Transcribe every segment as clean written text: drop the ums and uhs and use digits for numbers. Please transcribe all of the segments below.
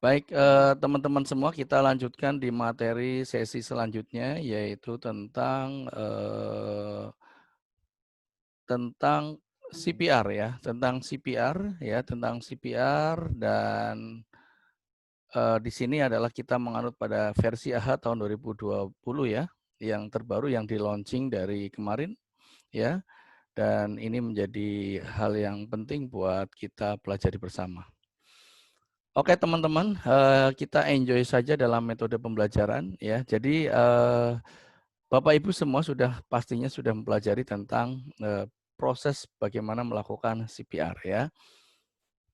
Baik, teman-teman semua, kita lanjutkan di materi sesi selanjutnya, yaitu tentang CPR ya, tentang CPR ya, tentang CPR dan di sini adalah kita menganut pada versi AHA tahun 2020 ya, yang terbaru yang di-launching dari kemarin ya, dan ini menjadi hal yang penting buat kita pelajari bersama. Oke teman-teman, kita enjoy saja dalam metode pembelajaran ya. Jadi Bapak Ibu semua pastinya sudah mempelajari tentang proses bagaimana melakukan CPR ya.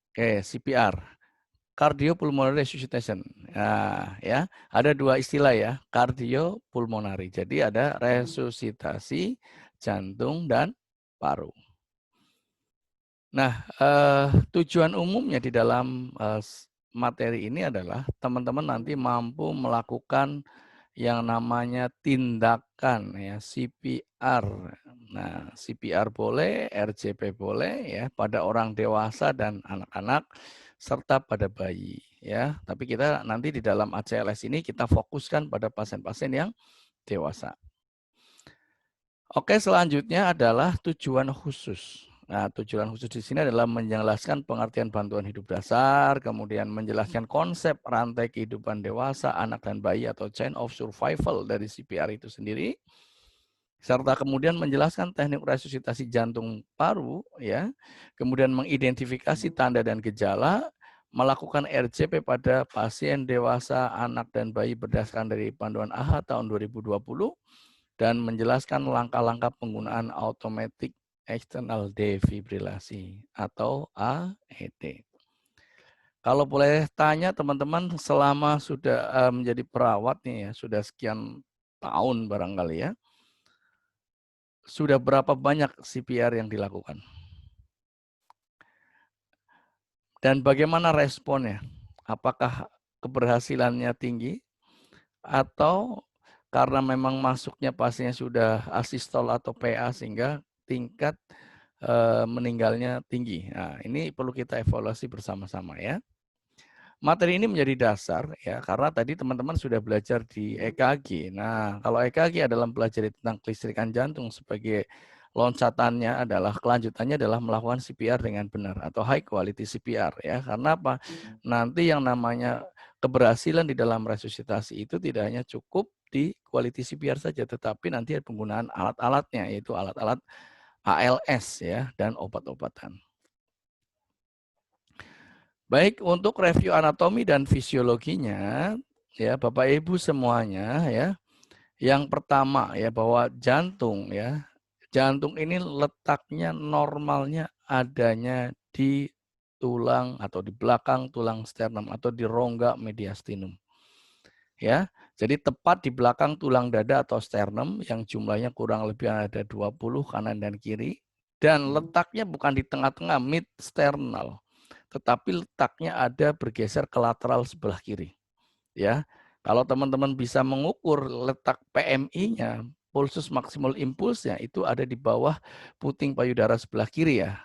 Oke, CPR, cardiopulmonary resuscitation. Nah, ya, ada dua istilah ya, cardiopulmonary. Jadi ada resusitasi jantung dan paru. Nah, tujuan umumnya di dalam materi ini adalah teman-teman nanti mampu melakukan yang namanya tindakan ya, CPR. Nah, CPR boleh, RJP boleh ya pada orang dewasa dan anak-anak serta pada bayi ya. Tapi kita nanti di dalam ACLS ini kita fokuskan pada pasien-pasien yang dewasa. Oke, selanjutnya adalah tujuan khusus. Nah, tujuan khusus di sini adalah menjelaskan pengertian bantuan hidup dasar, kemudian menjelaskan konsep rantai kehidupan dewasa, anak dan bayi atau chain of survival dari CPR itu sendiri, serta kemudian menjelaskan teknik resusitasi jantung paru, ya, kemudian mengidentifikasi tanda dan gejala, melakukan RJP pada pasien dewasa, anak dan bayi berdasarkan dari panduan AHA tahun 2020, dan menjelaskan langkah-langkah penggunaan automatic external defibrillasi atau AED. Kalau boleh tanya teman-teman, selama sudah menjadi perawat nih ya, sudah sekian tahun barangkali ya, sudah berapa banyak CPR yang dilakukan? Dan bagaimana responnya? Apakah keberhasilannya tinggi atau karena memang masuknya pasiennya sudah asistol atau PA sehingga tingkat meninggalnya tinggi. Nah, ini perlu kita evaluasi bersama-sama ya. Materi ini menjadi dasar ya, karena tadi teman-teman sudah belajar di EKG. Nah, kalau EKG adalah mempelajari tentang kelistrikan jantung sebagai loncatannya adalah kelanjutannya adalah melakukan CPR dengan benar atau high quality CPR ya. Karena apa? Nanti yang namanya keberhasilan di dalam resusitasi itu tidak hanya cukup di quality CPR saja, tetapi nanti ada penggunaan alat-alatnya, yaitu alat-alat ALS ya dan obat-obatan. Baik, untuk review anatomi dan fisiologinya, ya Bapak Ibu semuanya ya. Yang pertama ya bahwa jantung ya, jantung ini letaknya normalnya adanya di tulang atau di belakang tulang sternum atau di rongga mediastinum. Ya, jadi tepat di belakang tulang dada atau sternum yang jumlahnya kurang lebih ada 20 kanan dan kiri, dan letaknya bukan di tengah-tengah mid sternal, tetapi letaknya ada bergeser ke lateral sebelah kiri. Ya, kalau teman-teman bisa mengukur letak PMI-nya, pulsus maksimal impulsnya itu ada di bawah puting payudara sebelah kiri ya,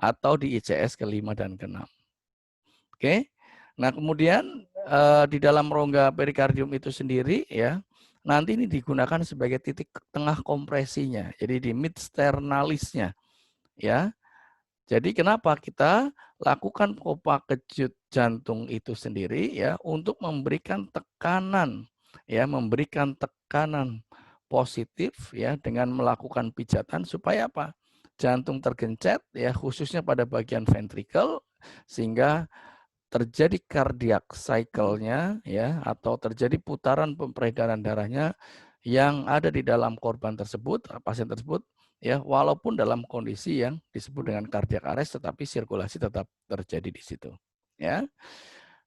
atau di ICS ke-5 dan ke-6. Oke. Nah, kemudian di dalam rongga perikardium itu sendiri ya, nanti ini digunakan sebagai titik tengah kompresinya. Jadi di mid sternalisnya ya. Jadi kenapa kita lakukan pompa kejut jantung itu sendiri ya untuk memberikan tekanan positif ya dengan melakukan pijatan supaya apa? Jantung tergencet ya khususnya pada bagian ventricle sehingga terjadi cardiac cycle-nya ya atau terjadi putaran peredaran darahnya yang ada di dalam korban tersebut, pasien tersebut ya, walaupun dalam kondisi yang disebut dengan cardiac arrest tetapi sirkulasi tetap terjadi di situ ya.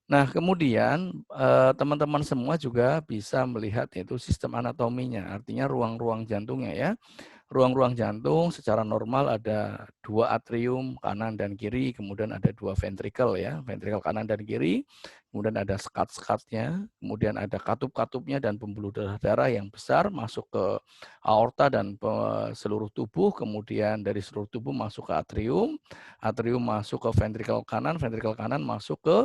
Nah, kemudian teman-teman semua juga bisa melihat yaitu sistem anatominya, artinya ruang-ruang jantungnya ya. Ruang-ruang jantung secara normal ada 2 atrium kanan dan kiri, kemudian ada 2 ventricle ya, ventricle kanan dan kiri, kemudian ada skat-skatnya, kemudian ada katup-katupnya dan pembuluh darah-darah yang besar masuk ke aorta dan seluruh tubuh, kemudian dari seluruh tubuh masuk ke atrium, atrium masuk ke ventricle kanan masuk ke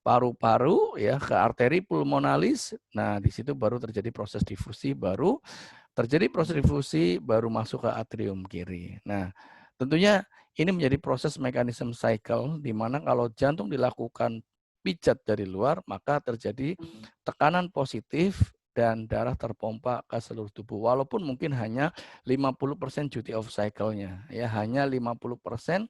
paru-paru ya ke arteri pulmonalis. Nah, di situ baru terjadi proses difusi, baru masuk ke atrium kiri. Nah, tentunya ini menjadi proses mekanisme cycle di mana kalau jantung dilakukan pijat dari luar, maka terjadi tekanan positif dan darah terpompa ke seluruh tubuh. Walaupun mungkin hanya 50% duty of cycle-nya, ya hanya 50%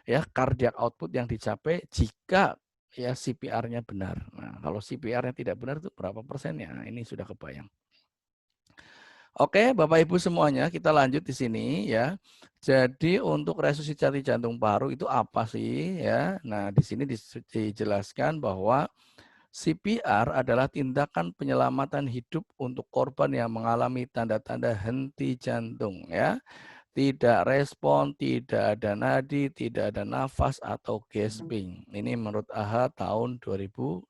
ya cardiac output yang dicapai jika ya CPR-nya benar. Nah, kalau CPR-nya tidak benar itu berapa persennya? Nah, ini sudah kebayang. Oke, Bapak Ibu semuanya, kita lanjut di sini ya. Jadi untuk resusitasi jantung paru itu apa sih ya? Nah, di sini dijelaskan bahwa CPR adalah tindakan penyelamatan hidup untuk korban yang mengalami tanda-tanda henti jantung ya. Tidak respon, tidak ada nadi, tidak ada nafas atau gasping. Ini menurut AHA tahun 2020.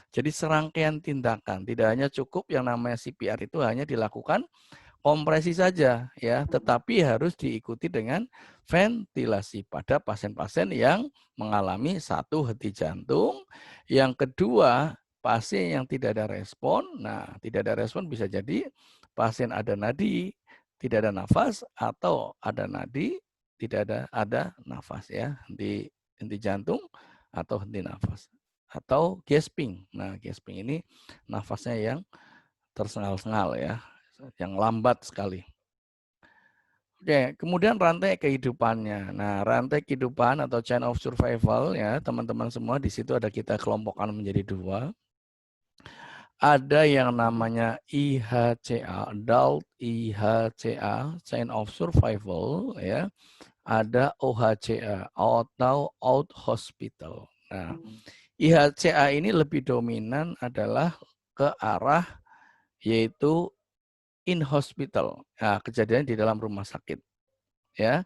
Jadi serangkaian tindakan, tidak hanya cukup yang namanya CPR itu hanya dilakukan kompresi saja ya, tetapi harus diikuti dengan ventilasi pada pasien-pasien yang mengalami satu henti jantung, yang kedua pasien yang tidak ada respon. Nah, tidak ada respon bisa jadi pasien ada nadi, tidak ada nafas, atau ada nadi, tidak ada nafas ya, henti jantung atau henti nafas, atau gasping. Nah, gasping ini nafasnya yang tersengal-sengal ya, yang lambat sekali. Oke, kemudian rantai kehidupannya. Nah, rantai kehidupan atau chain of survival ya, teman-teman semua di situ ada kita kelompokkan menjadi dua. Ada yang namanya IHCA, adult IHCA, chain of survival ya. Ada OHCA atau out hospital. Nah, IHCA ini lebih dominan adalah ke arah yaitu in hospital. Nah, kejadian di dalam rumah sakit. Ya.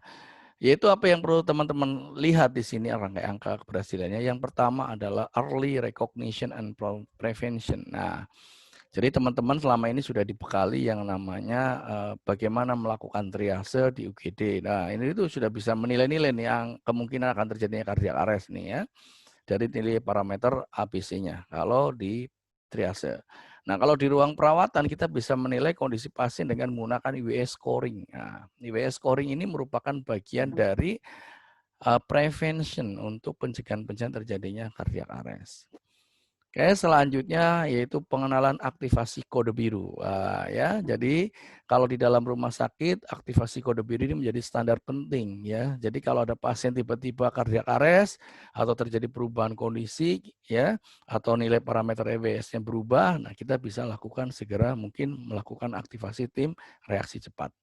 Yaitu apa yang perlu teman-teman lihat di sini rangkai angka keberhasilannya. Yang pertama adalah early recognition and prevention. Nah, jadi teman-teman selama ini sudah dibekali yang namanya bagaimana melakukan triase di UGD. Nah, ini itu sudah bisa menilai-nilai nih yang kemungkinan akan terjadinya cardiac arrest nih ya. Dari nilai parameter ABC-nya kalau di triase. Nah, kalau di ruang perawatan kita bisa menilai kondisi pasien dengan menggunakan IWE scoring. Nah, IWE scoring ini merupakan bagian dari prevention untuk pencegahan terjadinya cardiac arrest. Oke, selanjutnya yaitu pengenalan aktivasi kode biru. Ya, jadi kalau di dalam rumah sakit aktivasi kode biru ini menjadi standar penting ya. Jadi kalau ada pasien tiba-tiba cardiac arrest atau terjadi perubahan kondisi ya atau nilai parameter EWS-nya berubah, nah kita bisa lakukan segera mungkin melakukan aktivasi tim reaksi cepat.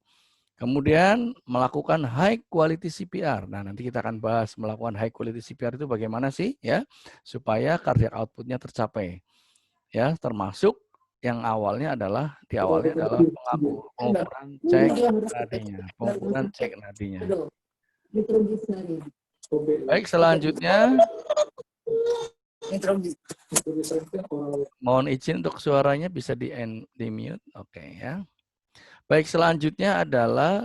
Kemudian melakukan high quality CPR. Nah, nanti kita akan bahas melakukan high quality CPR itu bagaimana sih ya supaya cardiac output-nya tercapai. Ya, termasuk yang awalnya adalah pengukuran cek nadinya, Baik, selanjutnya mohon izin untuk suaranya bisa di mute. Oke ya. Baik, selanjutnya adalah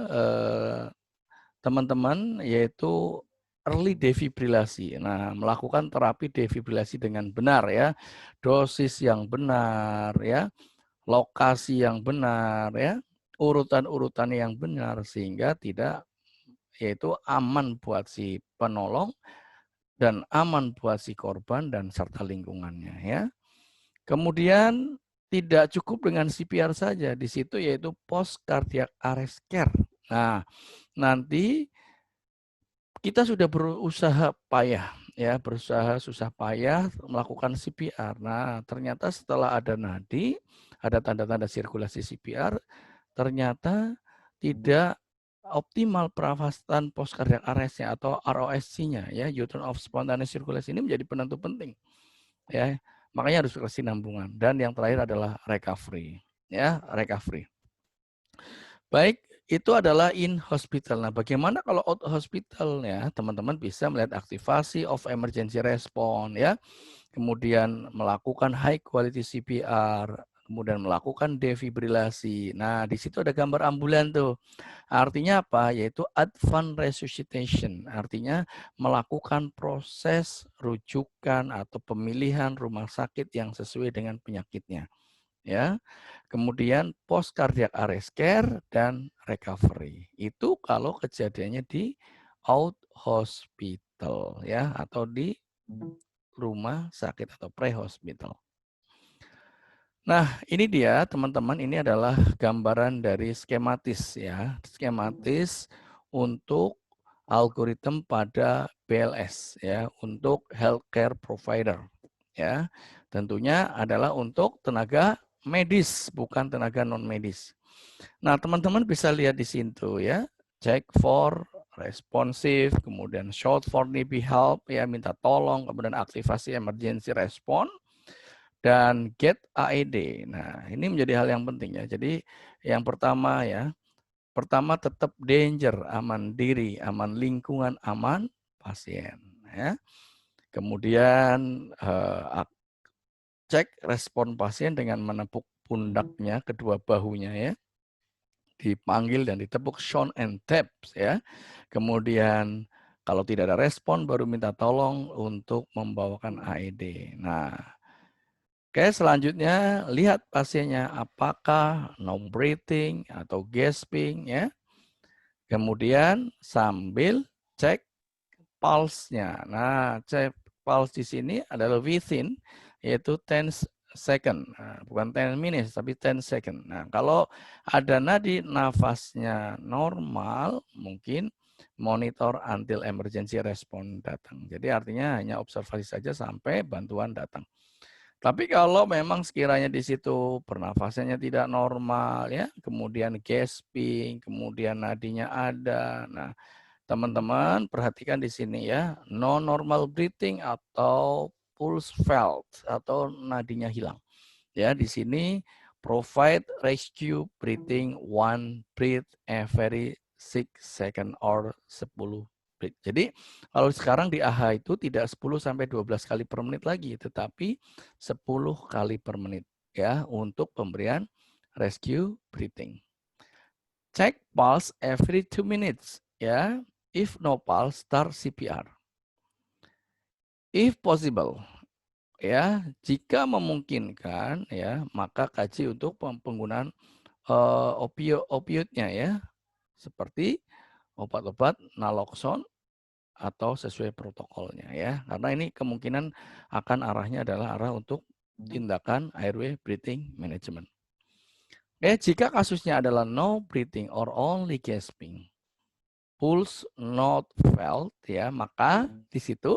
teman-teman yaitu early defibrilasi. Nah, melakukan terapi defibrilasi dengan benar ya. Dosis yang benar ya, lokasi yang benar ya, urutan-urutan yang benar sehingga tidak yaitu aman buat si penolong dan aman buat si korban dan serta lingkungannya ya. Kemudian tidak cukup dengan CPR saja, di situ yaitu post cardiac arrest care. Nah, nanti kita sudah berusaha payah ya, berusaha susah payah melakukan CPR. Nah, ternyata setelah ada nadi, ada tanda-tanda sirkulasi CPR, ternyata tidak optimal pernafasan post cardiac arrest-nya atau ROSC-nya ya, return of spontaneous circulation ini menjadi penentu penting. Ya, makanya harus kesinambungan. Dan yang terakhir adalah recovery. Ya, recovery. Baik, itu adalah in hospital. Nah, bagaimana kalau out hospital ya? Teman-teman bisa melihat aktivasi of emergency response ya. Kemudian melakukan high quality CPR, kemudian melakukan defibrilasi. Nah, di situ ada gambar ambulan tuh. Artinya apa? Yaitu advanced resuscitation. Artinya melakukan proses rujukan atau pemilihan rumah sakit yang sesuai dengan penyakitnya. Ya. Kemudian post cardiac arrest care dan recovery. Itu kalau kejadiannya di out hospital ya atau di rumah sakit atau pre-hospital. Nah, ini dia teman-teman, ini adalah gambaran dari skematis ya. Skematis untuk algoritma pada BLS ya, untuk healthcare provider ya. Tentunya adalah untuk tenaga medis, bukan tenaga non medis. Nah, teman-teman bisa lihat di situ ya. Check for responsive, kemudian shout for needy help ya, minta tolong, kemudian aktivasi emergency response dan get AED. Nah, ini menjadi hal yang penting ya. Jadi yang pertama ya, pertama tetap danger, aman diri, aman lingkungan, aman pasien ya. Kemudian cek respon pasien dengan menepuk pundaknya, kedua bahunya ya. Dipanggil dan ditepuk Sean and Taps ya. Kemudian kalau tidak ada respon baru minta tolong untuk membawakan AED. Nah, oke, selanjutnya lihat pasiennya apakah no breathing atau gasping ya. Kemudian sambil cek pulse-nya. Nah, cek pulse di sini adalah within yaitu 10 second. Nah, bukan 10 minutes tapi 10 second. Nah, kalau ada nadi nafasnya normal mungkin monitor until emergency response datang. Jadi artinya hanya observasi saja sampai bantuan datang. Tapi kalau memang sekiranya di situ pernafasannya tidak normal ya, kemudian gasping, kemudian nadinya ada. Nah, teman-teman perhatikan di sini ya, no normal breathing atau pulse felt atau nadinya hilang. Ya, di sini provide rescue breathing one breath every 6 second or 10 breath. Jadi kalau sekarang di AHA itu tidak 10 sampai 12 kali per menit lagi, tetapi 10 kali per menit ya untuk pemberian rescue breathing. Check pulse every 2 minutes ya. If no pulse, start CPR. If possible, ya, jika memungkinkan ya, maka kaji untuk penggunaan opioidnya ya, seperti obat-obat naloxone atau sesuai protokolnya ya. Karena ini kemungkinan akan arahnya adalah arah untuk tindakan airway breathing management. Jika kasusnya adalah no breathing or only gasping, pulse not felt ya, maka di situ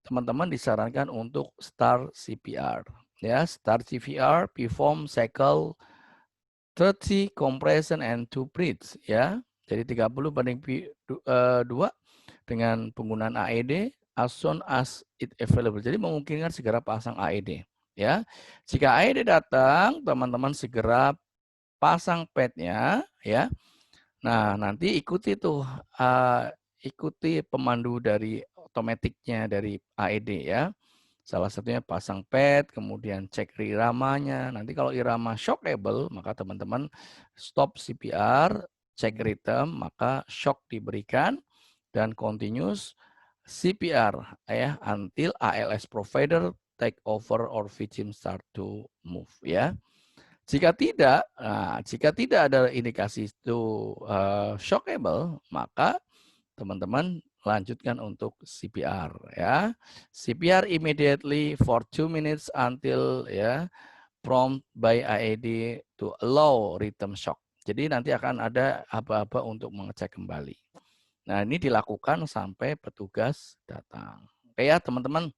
teman-teman disarankan untuk start CPR. Ya, start CPR, perform cycle 30 compression and 2 breaths ya. Jadi 30/2 dengan penggunaan AED as soon as it available. Jadi memungkinkan segera pasang AED ya. Jika AED datang, teman-teman segera pasang pad-nya ya. Nah, nanti ikuti tuh ikuti pemandu dari otomatiknya dari AED ya. Salah satunya pasang pad, kemudian cek iramanya. Nanti kalau irama shockable, maka teman-teman stop CPR, cek rhythm, maka shock diberikan dan continuous CPR ya until ALS provider take over or victim start to move ya. Jika tidak ada indikasi itu shockable, maka teman-teman lanjutkan untuk CPR ya. CPR immediately for 2 minutes until ya prompt by AED to allow rhythm shock. Jadi nanti akan ada aba-aba untuk mengecek kembali. Nah, ini dilakukan sampai petugas datang. Oke ya, teman-teman.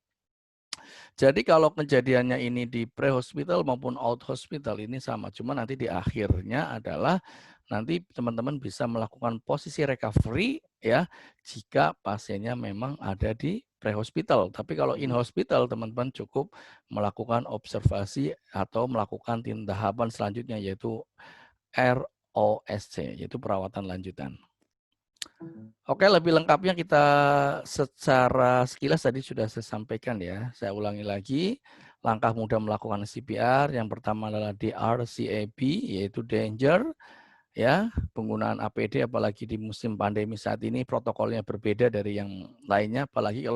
Jadi kalau kejadiannya ini di pre-hospital maupun out hospital ini sama. Cuma nanti di akhirnya adalah nanti teman-teman bisa melakukan posisi recovery ya jika pasiennya memang ada di pre-hospital. Tapi kalau in hospital teman-teman cukup melakukan observasi atau melakukan tahapan selanjutnya yaitu ROSC, yaitu perawatan lanjutan. Oke, lebih lengkapnya kita secara sekilas tadi sudah saya sampaikan ya. Saya ulangi lagi. langkah mudah melakukan CPR. Yang pertama adalah DRCAB, yaitu danger. Ya, penggunaan APD apalagi di musim pandemi saat ini protokolnya berbeda dari yang lainnya, apalagi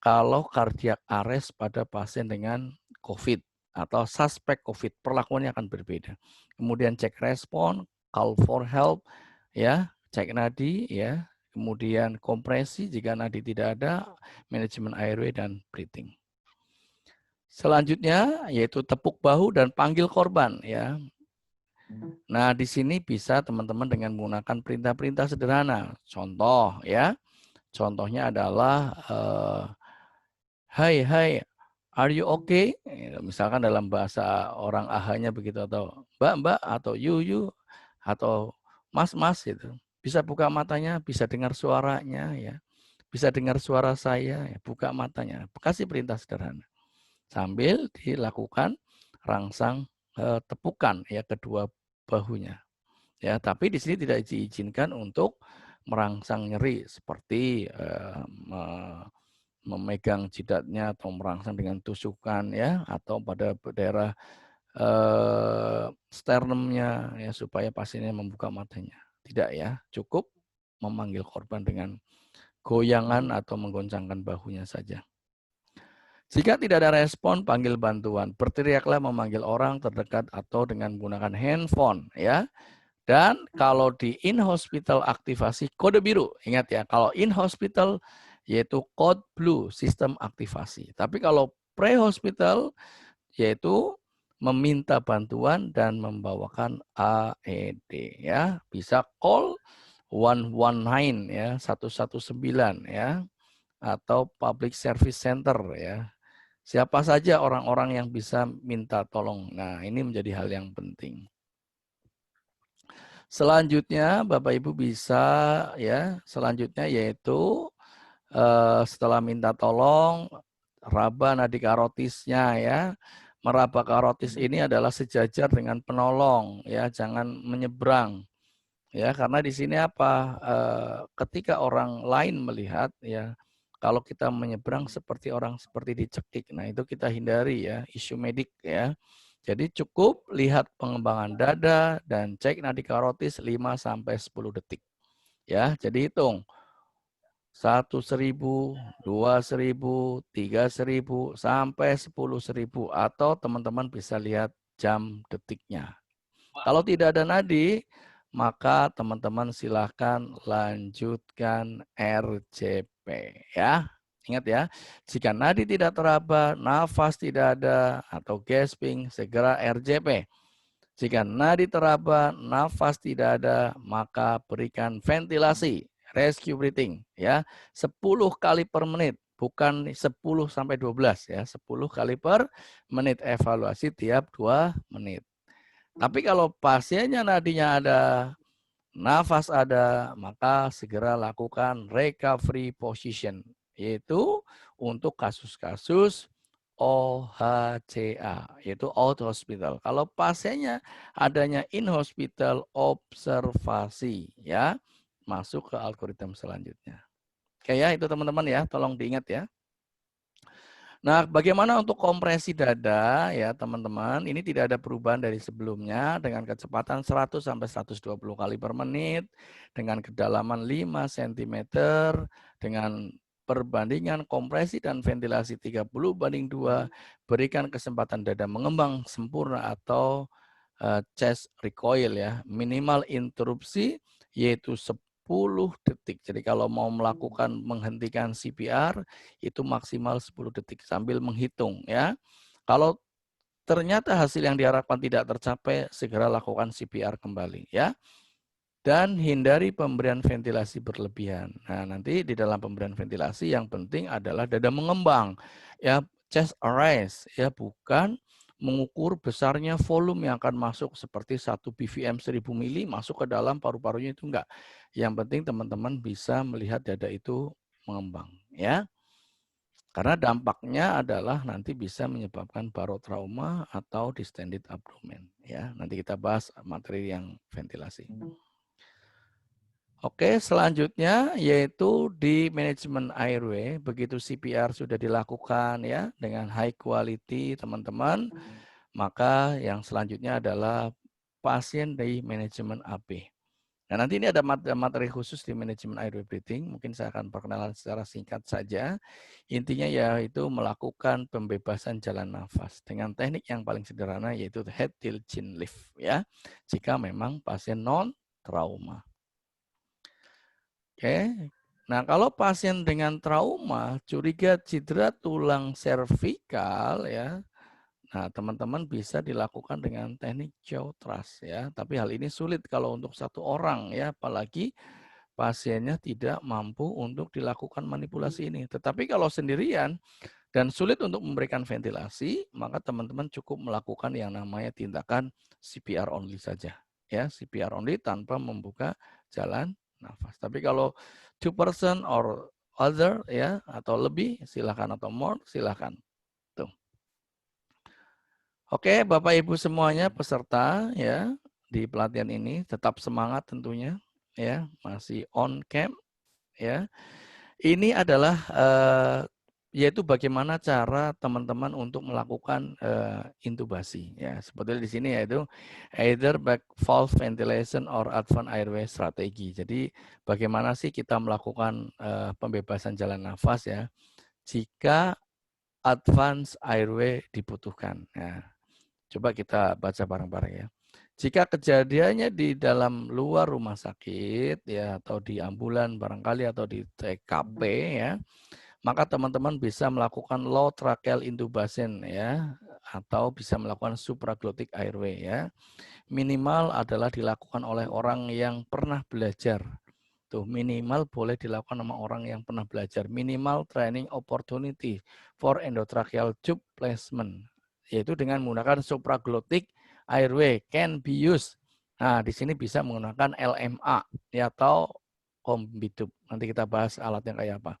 kalau cardiac arrest pada pasien dengan COVID atau suspek COVID, perlakuannya akan berbeda. Kemudian cek respon, call for help, ya, cek nadi, ya, kemudian kompresi jika nadi tidak ada, manajemen airway dan breathing. Selanjutnya yaitu tepuk bahu dan panggil korban, ya. Nah, di sini bisa teman-teman dengan menggunakan perintah-perintah sederhana. Contoh, ya. Contohnya adalah hai, hai, are you okay? Misalkan dalam bahasa orang ahanya begitu, atau mbak, mbak, atau you, atau mas, mas, gitu. Bisa buka matanya, bisa dengar suaranya, ya. Bisa dengar suara saya, ya. Buka matanya. Kasih perintah sederhana. Sambil dilakukan rangsang tepukan, ya, kedua bahunya. Ya, tapi di sini tidak diizinkan untuk merangsang nyeri seperti memegang jidatnya atau merangsang dengan tusukan, ya, atau pada daerah sternumnya, ya, supaya pasiennya membuka matanya. Tidak, ya, cukup memanggil korban dengan goyangan atau menggoncangkan bahunya saja. Jika tidak ada respon, panggil bantuan. Berteriaklah memanggil orang terdekat atau dengan menggunakan handphone, ya. Dan kalau di in-hospital aktivasi kode biru, ingat ya, kalau in-hospital yaitu code blue, sistem aktivasi. Tapi kalau pre-hospital yaitu meminta bantuan dan membawakan AED, ya. Bisa call 119, ya, 119, ya, atau public service center, ya. Siapa saja orang-orang yang bisa minta tolong. Nah, ini menjadi hal yang penting. Selanjutnya Bapak Ibu bisa, ya, selanjutnya yaitu setelah minta tolong raba nadi karotisnya, ya. Meraba karotis ini adalah sejajar dengan penolong, ya, jangan menyeberang. Ya, karena di sini apa? Ketika orang lain melihat, ya, kalau kita menyeberang seperti orang seperti dicekik. Nah, itu kita hindari, ya, isu medik, ya. Jadi cukup lihat pengembangan dada dan cek nadi karotis 5 sampai 10 detik. Ya, jadi hitung 1.000, 2.000, 3.000 sampai 10.000, atau teman-teman bisa lihat jam detiknya. Kalau tidak ada nadi, maka teman-teman silahkan lanjutkan RCP, ya. Ingat, ya, jika nadi tidak teraba, nafas tidak ada, atau gasping, segera RCP. Jika nadi teraba, nafas tidak ada, maka berikan ventilasi, rescue breathing, ya, 10 kali per menit, bukan 10 sampai 12, ya, 10 kali per menit, evaluasi tiap 2 menit. Tapi kalau pasiennya nadinya ada, nafas ada, maka segera lakukan recovery position, yaitu untuk kasus-kasus OHCA, yaitu out hospital. Kalau pasiennya adanya in hospital, observasi, ya, masuk ke algoritma selanjutnya. Oke, ya, itu teman-teman, ya, tolong diingat, ya. Nah, bagaimana untuk kompresi dada, ya teman-teman? Ini tidak ada perubahan dari sebelumnya dengan kecepatan 100 sampai 120 kali per menit, dengan kedalaman 5 cm, dengan perbandingan kompresi dan ventilasi 30:2, berikan kesempatan dada mengembang sempurna atau chest recoil, ya. Minimal interupsi yaitu 10 detik. Jadi kalau mau melakukan menghentikan CPR itu maksimal 10 detik sambil menghitung, ya. Kalau ternyata hasil yang diharapkan tidak tercapai, segera lakukan CPR kembali, ya. Dan hindari pemberian ventilasi berlebihan. Nah, nanti di dalam pemberian ventilasi yang penting adalah dada mengembang, ya, chest arise, ya, bukan mengukur besarnya volume yang akan masuk seperti 1 BVM 1000 mili masuk ke dalam paru-parunya, itu enggak. Yang penting teman-teman bisa melihat dada itu mengembang, ya. Karena dampaknya adalah nanti bisa menyebabkan barotrauma atau distended abdomen, ya. Nanti kita bahas materi yang ventilasi. Oke, selanjutnya yaitu di manajemen airway, begitu CPR sudah dilakukan ya dengan high quality teman-teman, maka yang selanjutnya adalah pasien di manajemen AB. Nah, nanti ini ada materi khusus di manajemen airway breathing, mungkin saya akan perkenalan secara singkat saja. Intinya yaitu melakukan pembebasan jalan nafas dengan teknik yang paling sederhana yaitu head till chin lift ya. Jika memang pasien non trauma. Oke. Nah, kalau pasien dengan trauma, curiga cedera tulang servikal ya. Nah, teman-teman bisa dilakukan dengan teknik jaw thrust ya. Tapi hal ini sulit kalau untuk satu orang ya, apalagi pasiennya tidak mampu untuk dilakukan manipulasi ini. Tetapi kalau sendirian dan sulit untuk memberikan ventilasi, maka teman-teman cukup melakukan yang namanya tindakan CPR only saja. Ya, CPR only tanpa membuka jalan nafas. Tapi kalau 2 person or other ya atau lebih silakan atau more silakan. Tuh. Oke, Bapak Ibu semuanya peserta ya di pelatihan ini tetap semangat tentunya ya, masih on cam ya. Ini adalah yaitu bagaimana cara teman-teman untuk melakukan intubasi ya. Sebetulnya di sini yaitu either back valve ventilation or advanced airway strategi. Jadi bagaimana sih kita melakukan pembebasan jalan nafas ya jika advanced airway dibutuhkan. Ya. Coba kita baca bareng-bareng ya. Jika kejadiannya di dalam luar rumah sakit ya atau di ambulan barangkali atau di TKP ya, maka teman-teman bisa melakukan low tracheal intubation ya atau bisa melakukan supraglottic airway ya. Minimal adalah dilakukan oleh orang yang pernah belajar. Tuh, minimal boleh dilakukan sama orang yang pernah belajar. Minimal training opportunity for endotracheal tube placement, yaitu dengan menggunakan supraglottic airway can be used. Nah, di sini bisa menggunakan LMA ya atau kombitub. Nanti kita bahas alatnya kayak apa.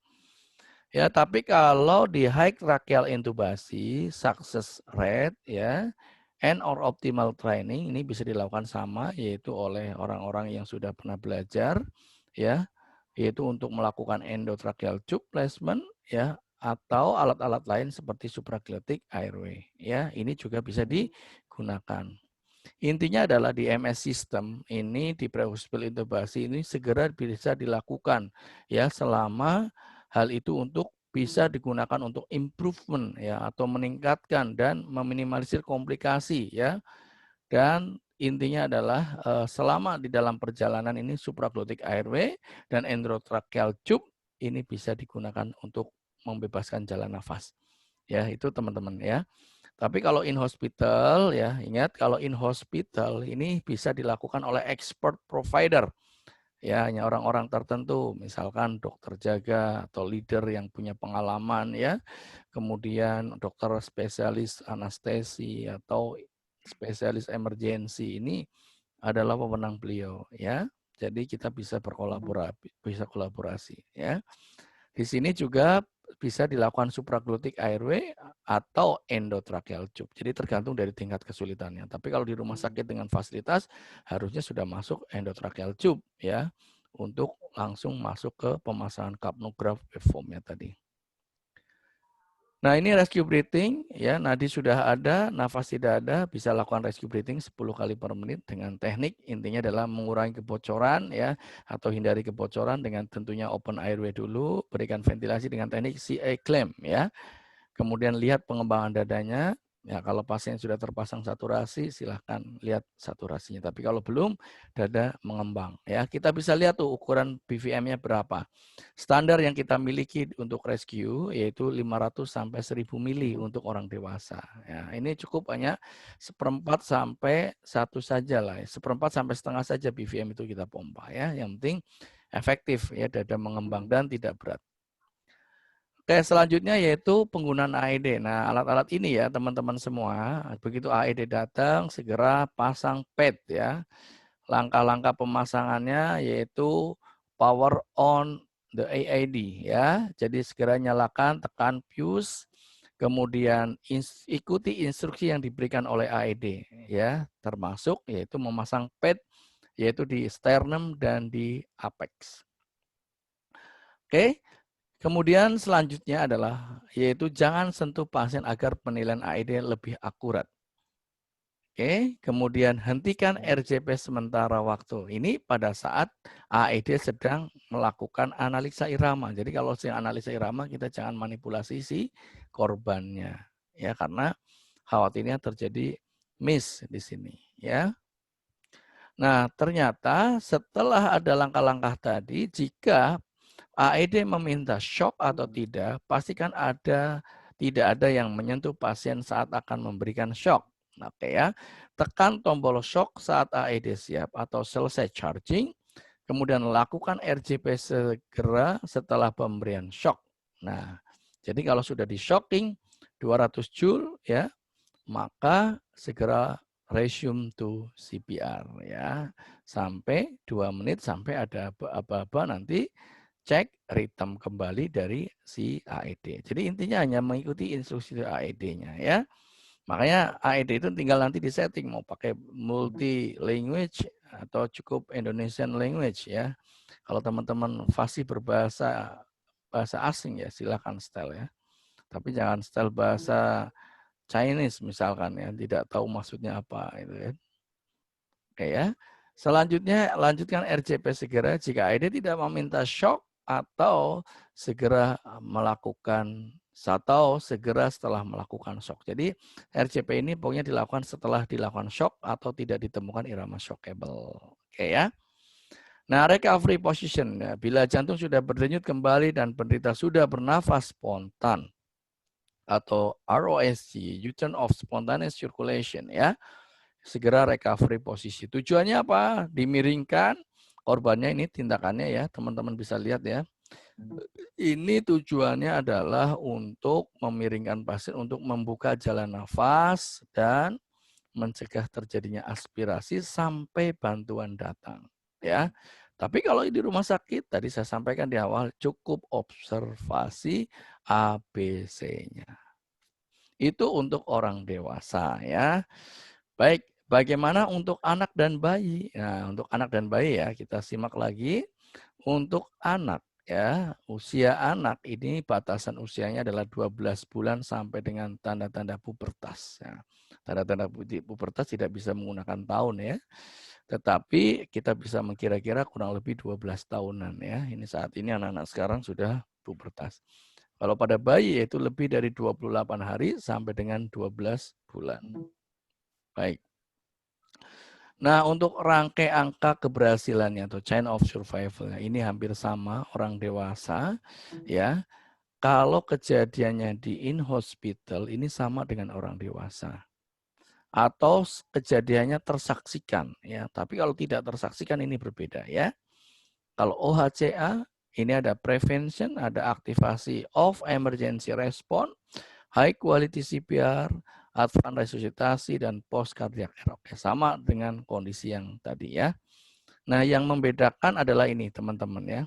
Ya, tapi kalau di high tracheal intubasi, success rate ya, and or optimal training ini bisa dilakukan sama yaitu oleh orang-orang yang sudah pernah belajar ya, yaitu untuk melakukan endotracheal tube placement ya atau alat-alat lain seperti supraglottic airway ya. Ini juga bisa digunakan. Intinya adalah di MS system ini di pre-hospital intubasi ini segera bisa dilakukan ya selama hal itu untuk bisa digunakan untuk improvement ya atau meningkatkan dan meminimalisir komplikasi ya. Dan intinya adalah selama di dalam perjalanan ini supraglottic airway dan endotracheal tube ini bisa digunakan untuk membebaskan jalan nafas. Ya, itu teman-teman ya. Tapi kalau in hospital ya, ingat kalau in hospital ini bisa dilakukan oleh expert provider. Ya, hanya orang-orang tertentu, misalkan dokter jaga atau leader yang punya pengalaman ya. Kemudian dokter spesialis anestesi atau spesialis emergensi ini adalah wewenang beliau ya. Jadi kita bisa kolaborasi ya. Di sini juga bisa dilakukan supraglottic airway atau endotracheal tube. Jadi tergantung dari tingkat kesulitannya. Tapi kalau di rumah sakit dengan fasilitas harusnya sudah masuk endotracheal tube ya untuk langsung masuk ke pemasangan capnograph waveform-nya tadi. Nah, ini rescue breathing ya, nadi sudah ada, nafas tidak ada, bisa lakukan rescue breathing 10 kali per menit dengan teknik intinya adalah mengurangi kebocoran ya atau hindari kebocoran dengan tentunya open airway dulu, berikan ventilasi dengan teknik CA clamp ya. Kemudian lihat pengembangan dadanya. Ya, kalau pasien sudah terpasang saturasi, silahkan lihat saturasinya. Tapi kalau belum, dada mengembang. Ya, kita bisa lihat tuh ukuran BVM-nya berapa. Standar yang kita miliki untuk rescue yaitu 500 sampai 1000 mili untuk orang dewasa. Ya, ini cukup hanya 1/4 sampai 1 saja lah. 1/4 sampai setengah saja BVM itu kita pompa ya. Yang penting efektif ya, dada mengembang dan tidak berat. Oke, selanjutnya yaitu penggunaan AED. Nah, alat-alat ini ya teman-teman semua, begitu AED datang, segera pasang pad ya. Langkah-langkah pemasangannya yaitu power on the AED ya. Jadi segera nyalakan, tekan fuse, kemudian ikuti instruksi yang diberikan oleh AED ya, termasuk yaitu memasang pad yaitu di sternum dan di apex. Oke, kemudian selanjutnya adalah yaitu jangan sentuh pasien agar penilaian AED lebih akurat. Oke, kemudian hentikan RJP sementara waktu. Ini pada saat AED sedang melakukan analisa irama. Jadi kalau sedang analisa irama kita jangan manipulasi si korbannya, ya karena khawatirnya terjadi miss di sini, ya. Nah, ternyata setelah ada langkah-langkah tadi, jika AED meminta shock atau tidak, pastikan tidak ada yang menyentuh pasien saat akan memberikan shock. Oke ya, tekan tombol shock saat AED siap atau selesai charging, kemudian lakukan RJP segera setelah pemberian shock. Nah, jadi kalau sudah di shocking 200 joule ya, maka segera resume to CPR ya. Sampai 2 menit sampai ada apa-apa nanti cek rhythm kembali dari si AED. Jadi intinya hanya mengikuti instruksi AED-nya ya. Makanya AED itu tinggal nanti disetting mau pakai multi language atau cukup Indonesian language ya. Kalau teman-teman fasih berbahasa asing ya silakan setel ya. Tapi jangan setel bahasa Chinese misalkan ya, tidak tahu maksudnya apa itu ya. Oke ya. Selanjutnya lanjutkan RJP segera jika AED tidak meminta shock atau segera melakukan segera setelah melakukan shock. Jadi RJP ini pokoknya dilakukan setelah dilakukan shock atau tidak ditemukan irama shockable. Oke ya. Nah, recovery position ya, bila jantung sudah berdenyut kembali dan penderita sudah bernafas spontan atau ROSC, return of spontaneous circulation ya. Segera recovery posisi. Tujuannya apa? Dimiringkan korbannya ini tindakannya ya, teman-teman bisa lihat ya. Ini tujuannya adalah untuk memiringkan pasien untuk membuka jalan nafas dan mencegah terjadinya aspirasi sampai bantuan datang ya. Tapi kalau di rumah sakit tadi saya sampaikan di awal cukup observasi ABC-nya. Itu untuk orang dewasa ya. Baik, bagaimana untuk anak dan bayi? Nah, untuk anak dan bayi ya, kita simak lagi. Untuk anak ya, usia anak ini batasan usianya adalah 12 bulan sampai dengan tanda-tanda pubertas. Ya. Tanda-tanda pubertas tidak bisa menggunakan tahun ya. Tetapi kita bisa mengkira-kira kurang lebih 12 tahunan ya. Ini saat ini anak-anak sekarang sudah pubertas. Kalau pada bayi yaitu lebih dari 28 hari sampai dengan 12 bulan. Baik. Nah, untuk rangkai angka keberhasilannya atau chain of survival ini hampir sama orang dewasa ya. Kalau kejadiannya di in hospital ini sama dengan orang dewasa. Atau kejadiannya tersaksikan ya, tapi kalau tidak tersaksikan ini berbeda ya. Kalau OHCA ini ada prevention, ada aktivasi of emergency response, high quality CPR, advance resusitasi, dan post cardiac arrest. Sama dengan kondisi yang tadi ya. Nah, yang membedakan adalah ini teman-teman ya.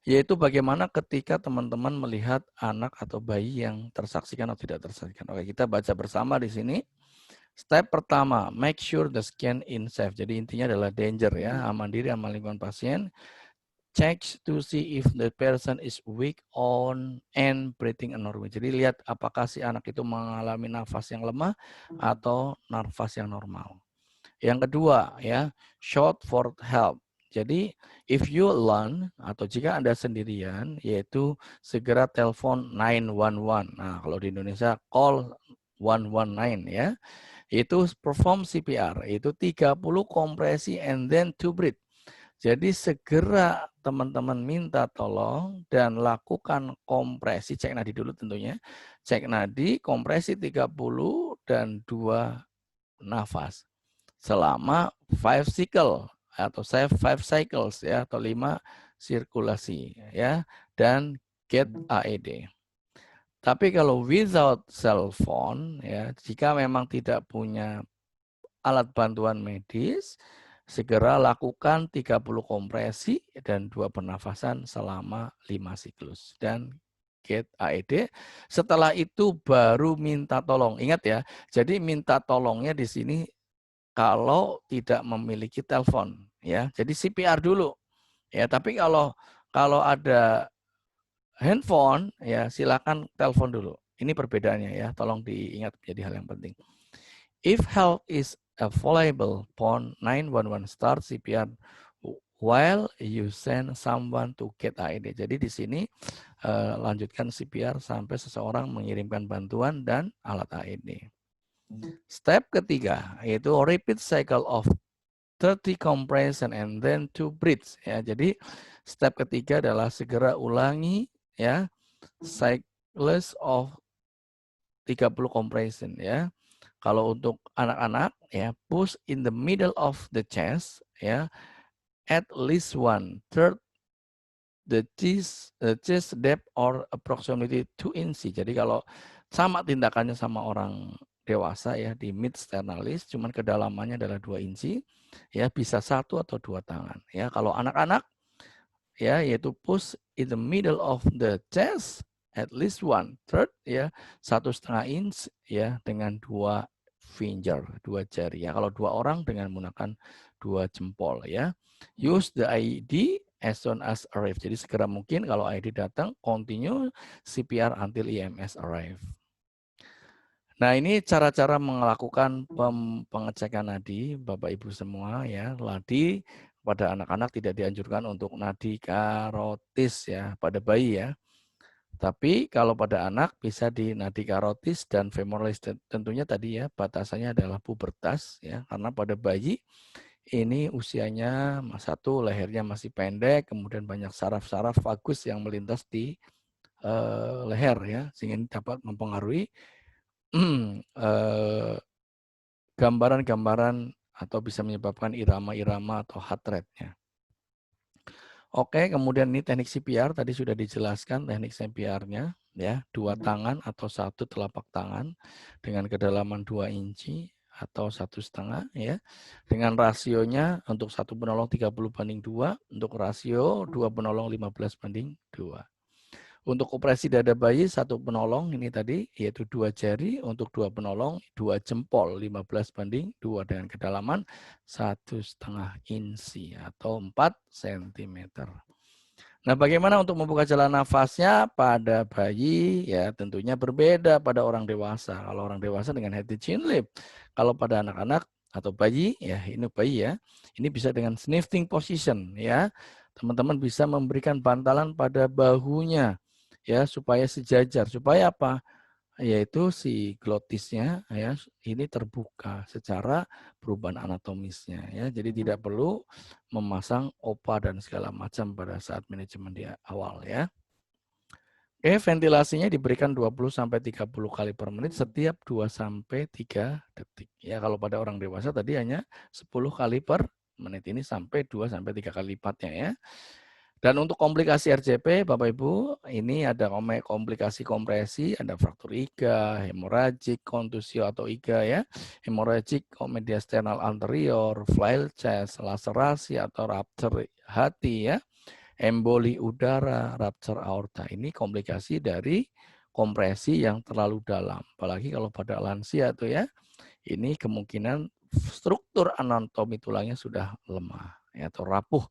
Yaitu bagaimana ketika teman-teman melihat anak atau bayi yang tersaksikan atau tidak tersaksikan. Oke, kita baca bersama di sini. Step pertama, make sure the scan in safe. Jadi intinya adalah danger ya, aman diri, aman lingkungan pasien. Check to see if the person is weak on and breathing abnormal. Jadi lihat apakah si anak itu mengalami nafas yang lemah atau nafas yang normal. Yang kedua ya, shout for help. Jadi if you alone atau jika Anda sendirian yaitu segera telepon 911. Nah, kalau di Indonesia call 119 ya. Itu perform CPR, itu 30 kompresi and then to breathe. Jadi segera teman-teman minta tolong dan lakukan kompresi, cek nadi dulu tentunya. Cek nadi, kompresi 30 dan 2 nafas. Selama 5 cycle atau 5 cycles ya atau 5 sirkulasi ya dan get AED. Tapi kalau without cell phone ya, jika memang tidak punya alat bantuan medis, segera lakukan 30 kompresi dan 2 pernafasan selama 5 siklus. Dan get AED. Setelah itu baru minta tolong. Ingat ya, jadi minta tolongnya di sini kalau tidak memiliki telepon, ya. Jadi CPR dulu, ya. Tapi kalau ada handphone, ya silakan telepon dulu. Ini perbedaannya ya, tolong diingat menjadi hal yang penting. If help is available, phone 911 start CPR while you send someone to get AED. Jadi di sini lanjutkan CPR sampai seseorang mengirimkan bantuan dan alat AED. Step ketiga yaitu repeat cycle of 30 compression and then to breathe, ya. Jadi step ketiga adalah segera ulangi, ya, cycles of 30 compression, ya. Kalau untuk anak-anak, ya, push in the middle of the chest, ya, at least 1/3 the chest depth or approximately 2 inch. Jadi kalau sama tindakannya sama orang dewasa, ya, di mid sternalis, cuman kedalamannya adalah 2 inci, ya, bisa 1 atau 2 tangan. Ya, kalau anak-anak, ya, yaitu push in the middle of the chest at least 1/3, ya, 1,5 inch, ya, dengan 2 finger, 2 jari. Ya, kalau 2 orang dengan menggunakan 2 jempol, ya. Use the IED as soon as arrive. Jadi segera mungkin kalau IED datang, continue CPR until EMS arrive. Nah, ini cara-cara melakukan pengecekan nadi, Bapak Ibu semua, ya. Nadi pada anak-anak tidak dianjurkan untuk nadi karotis, ya, pada bayi, ya. Tapi kalau pada anak bisa di nadi karotis dan femoralis. Tentunya tadi, ya, batasannya adalah pubertas, ya, karena pada bayi ini usianya satu, lehernya masih pendek, kemudian banyak saraf-saraf vagus yang melintas di leher, ya, sehingga ini dapat mempengaruhi gambaran-gambaran atau bisa menyebabkan irama-irama atau heart rate-nya. Oke, kemudian ini teknik CPR tadi sudah dijelaskan teknik CPR-nya, ya, 2 tangan atau 1 telapak tangan dengan kedalaman 2 inci atau 1,5, ya. Dengan rasionya untuk 1 penolong 30/2, untuk rasio 2 penolong 15/2. Untuk operasi dada bayi, 1 penolong ini tadi, yaitu 2 jari, untuk 2 penolong, 2 jempol, 15/2 dengan kedalaman 1,5 inci atau 4 cm. Nah, bagaimana untuk membuka jalan nafasnya pada bayi? Ya, tentunya berbeda pada orang dewasa. Kalau orang dewasa dengan head to chin lip. Kalau pada anak-anak atau bayi, ya ini bayi, ya, ini bisa dengan sniffing position, ya. Teman-teman bisa memberikan bantalan pada bahunya, ya, supaya sejajar. Supaya apa? Yaitu si glotisnya, ya, ini terbuka secara perubahan anatomisnya, ya. Jadi tidak perlu memasang opa dan segala macam pada saat manajemen di awal, ya. Oke, ventilasinya diberikan 20-30 kali per menit setiap 2-3 detik. Ya, kalau pada orang dewasa tadi hanya 10 kali per menit, ini sampai 2-3 kali lipatnya, ya. Dan untuk komplikasi RJP, Bapak Ibu, ini ada komplikasi kompresi, ada fraktur iga, hemoragik, kontusio atau iga, ya, hemoragik, mediasternal anterior, flail chest, laserasi atau rupture hati, ya, emboli udara, rupture aorta. Ini komplikasi dari kompresi yang terlalu dalam. Apalagi kalau pada lansia tuh, ya, ini kemungkinan struktur anatomi tulangnya sudah lemah, ya, atau rapuh.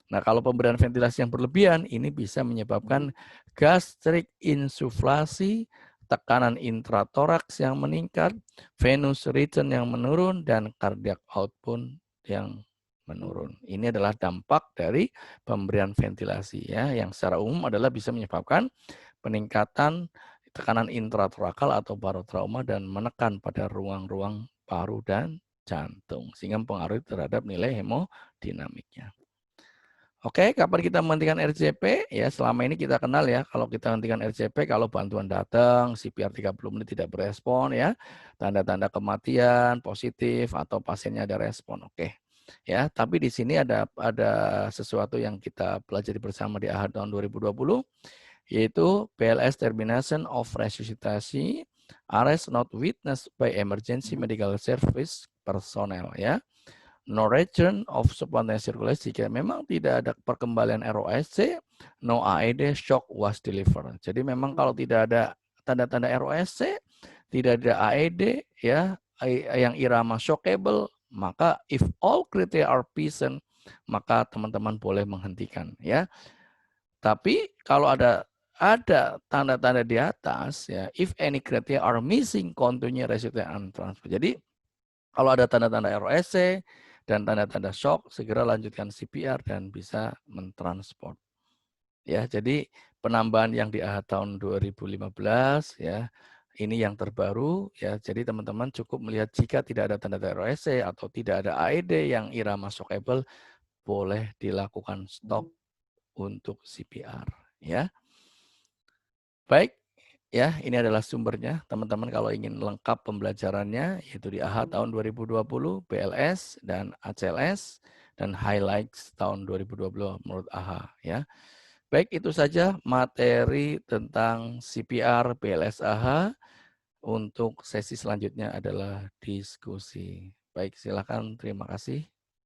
Nah, kalau pemberian ventilasi yang berlebihan, ini bisa menyebabkan gastric insuflasi, tekanan intratoraks yang meningkat, venous return yang menurun, dan cardiac output yang menurun. Ini adalah dampak dari pemberian ventilasi, ya, yang secara umum adalah bisa menyebabkan peningkatan tekanan intratorakal atau barotrauma dan menekan pada ruang-ruang paru dan jantung, sehingga mempengaruhi terhadap nilai hemodinamiknya. Oke, kapan kita menghentikan RJP? Ya, selama ini kita kenal, ya, kalau kita hentikan RJP, kalau bantuan datang, CPR 30 menit tidak berespon, ya, tanda-tanda kematian positif atau pasiennya ada respon. Oke. Ya, tapi di sini ada sesuatu yang kita pelajari bersama di akhir tahun 2020, yaitu BLS termination of resusitasi, arrest not witnessed by emergency medical service personnel, ya. No return of spontaneous circulation, jika memang tidak ada perkembalian ROSC, no AED, shock was delivered. Jadi memang kalau tidak ada tanda-tanda ROSC, tidak ada AED, ya, yang irama shockable, Maka if all criteria are present, maka teman-teman boleh menghentikan ya. Tapi kalau ada tanda-tanda di atas ya, if any criteria are missing, continue resuscitate and transfer. Jadi kalau ada tanda-tanda ROSC dan tanda-tanda shock, segera lanjutkan CPR dan bisa mentransport. Ya, jadi penambahan yang di akhir tahun 2015 ya, ini yang terbaru ya. Jadi teman-teman cukup melihat jika tidak ada tanda-tanda ROSC atau tidak ada AED yang irama shockable, boleh dilakukan stop untuk CPR ya. Baik, ya, ini adalah sumbernya. Teman-teman kalau ingin lengkap pembelajarannya, yaitu di AHA tahun 2020, BLS, dan ACLS, dan highlights tahun 2020 menurut AHA. Ya. Baik, itu saja materi tentang CPR BLS AHA. Untuk sesi selanjutnya adalah diskusi. Baik, silakan. Terima kasih.